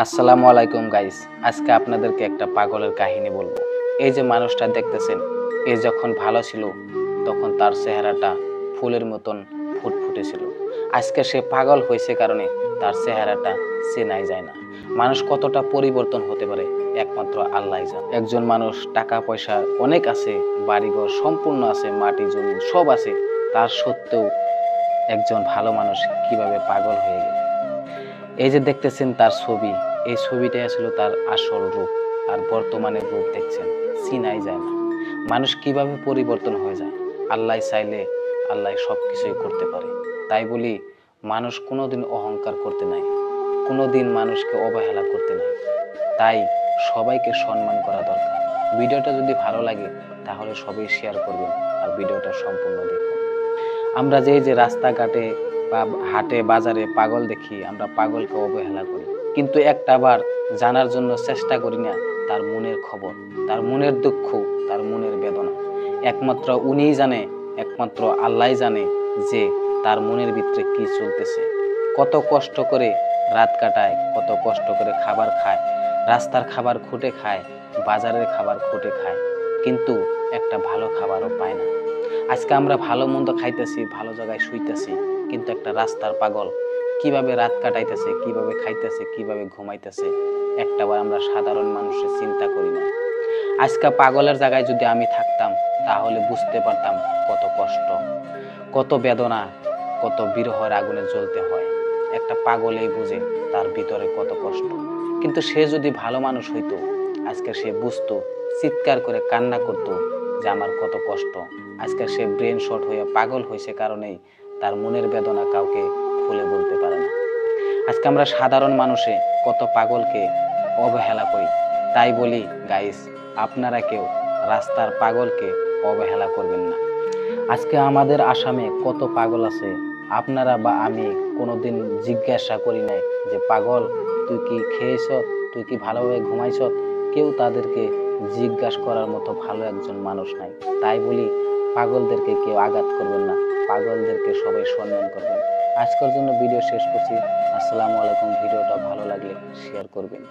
আসসালামু আলাইকুম গাইস। আজকে আপনাদেরকে একটা পাগলের কাহিনী বলবো। এই যে মানুষটা দেখতেছেন, এ যখন ভালো ছিল তখন তার চেহারাটা ফুলের মতন ফুটফুটে ছিল। আজকে সে পাগল হয়েছে কারণে তার চেহারাটা চেনাই যায় না। মানুষ কতটা পরিবর্তন হতে পারে একমাত্র আল্লাহই জানে। একজন মানুষ টাকা পয়সা অনেক আছে, বাড়িঘর সম্পূর্ণ আছে, মাটি জমি সব আছে, তার সত্ত্বেও একজন ভালো মানুষ কিভাবে পাগল হয়ে গেল। এই যে দেখতেছেন তার ছবি, এই ছবিটাই আসলে তার আসল রূপ, আর বর্তমানে রূপ দেখছেন, চিনাই যায় না। মানুষ কিভাবে পরিবর্তন হয়ে যায়। আল্লাহ চাইলে আল্লাহ সবকিছুই করতে পারে। তাই বলি মানুষ কোনোদিন অহংকার করতে নাই, কোনোদিন মানুষকে অবহেলা করতে নাই। তাই সবাইকে সম্মান করা দরকার। ভিডিওটা যদি ভালো লাগে তাহলে সবাই শেয়ার করবেন আর ভিডিওটা সম্পূর্ণ দেখুন। আমরা যে রাস্তাঘাটে বা হাটে বাজারে পাগল দেখি, আমরা পাগলকে অবহেলা করি, কিন্তু একটাবার জানার জন্য চেষ্টা করি না তার মনের খবর, তার মনের দুঃখ, তার মনের বেদনা। একমাত্র উনিই জানে, একমাত্র আল্লাহই জানে যে তার মনের ভিতরে কি চলতেছে। কত কষ্ট করে রাত কাটায়, কত কষ্ট করে খাবার খায়, রাস্তার খাবার খুঁটে খায়, বাজারের খাবার খুঁটে খায়, কিন্তু একটা ভালো খাবারও পায় না। আজকে আমরা ভালো মন্দ খাইতেছি, ভালো জায়গায় শুইতেছি, কিন্তু একটা রাস্তার পাগল কিভাবে রাত কাটাইতেছে, কিভাবে খাইতেছে, কিভাবে ঘুমাইতেছে, একটাবার আমরা সাধারণ মানুষের চিন্তা করি না। আজকে পাগলের জায়গায় যদি আমি থাকতাম তাহলে বুঝতে পারতাম কত কষ্ট, কত বেদনা, কত বিরহের আগুনে জ্বলতে হয়। একটা পাগলেই বুঝে তার ভিতরে কত কষ্ট। কিন্তু সে যদি ভালো মানুষ হইতো, আজকে সে বুঝতো, চিৎকার করে কান্না করতো যে আমার কত কষ্ট। আজকে সে ব্রেন শর্ট হয়ে পাগল হয়েছে কারণেই তার মনের বেদনা কাউকে খুলে বলতে পারে না। আজকে আমরা সাধারণ মানুষে কত পাগলকে অবহেলা করি। তাই বলি গাইস, আপনারা কেউ রাস্তার পাগলকে অবহেলা করবেন না। আজকে আমাদের আসামে কত পাগল আছে, আপনারা বা আমি কোনোদিন জিজ্ঞাসা করি নাই যে পাগল তুই কি খেয়েছ, তুই কি ভালোভাবে ঘুমাইছ। কেউ তাদেরকে জিজ্ঞাসা করার মতো ভালো একজন মানুষ নাই। তাই বলি পাগলদেরকে কেউ আঘাত করবেন না, পাগলদেরকে সবাই সম্মান করবেন। আজকের জন্য ভিডিও শেষ করছি। আসসালামু আলাইকুম। ভিডিওটা ভালো লাগলে শেয়ার করবেন।